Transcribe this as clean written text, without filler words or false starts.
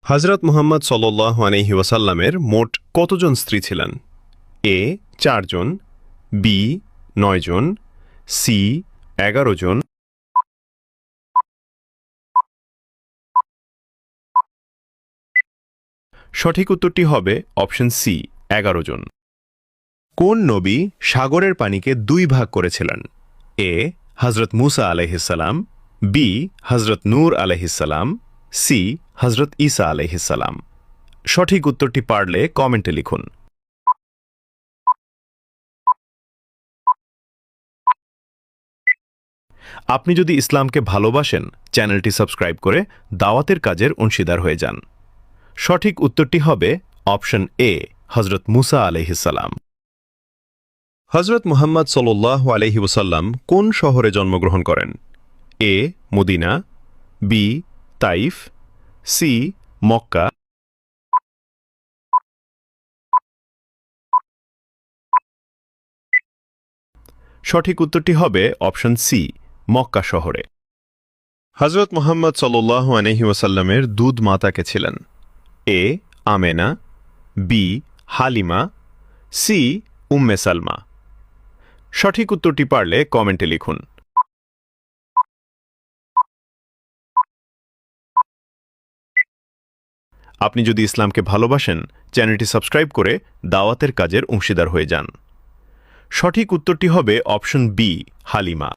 হযরত মুহাম্মদ সাল্লাল্লাহু আলাইহি ওয়াসাল্লামের মোট কতজন স্ত্রী ছিলেন? এ ৪ জন, বি ৯ জন, সি ১১ জন। সঠিক উত্তরটি হবে অপশন সি ১১ জন। কোন নবী সাগরের পানিকে ২ ভাগ করেছিলেন? এ হযরত মূসা আলাইহিসসালাম, বি হযরত নূহ আলাইহিসসালাম, সি হযরত ঈসা আলাইহিসসালাম। সঠিক উত্তরটি পারলে কমেন্টে লিখুন। আপনি যদি ইসলামকে ভালোবাসেন, চ্যানেলটি সাবস্ক্রাইব করে দাওয়াতের কাজের অংশীদার হয়ে যান। সঠিক উত্তরটি হবে অপশন এ হযরত মূসা আলাইহিসসালাম। হযরত মুহাম্মদ সাল্লাল্লাহু আলাইহি ওয়াসাল্লাম কোন শহরে জন্মগ্রহণ করেন? A Medina, B Taif, C Mecca. সঠিক উত্তরটি হবে অপশন সি মক্কা শহরে। হযরত মুহাম্মদ সাল্লাল্লাহু আলাইহি ওয়াসাল্লামের দুধ মাতাকে ছিলেন? এ আমেনা, বি হালিমা, সি উম্মে সালমা। সঠিক উত্তরটি পারলে কমেন্টে লিখুন। আপনি যদি ইসলামকে ভালোবাসেন, চ্যানেলটি সাবস্ক্রাইব করে দাওয়াতের কাজের অংশীদার হয়ে যান। সঠিক উত্তরটি হবে অপশন বি হালিমা।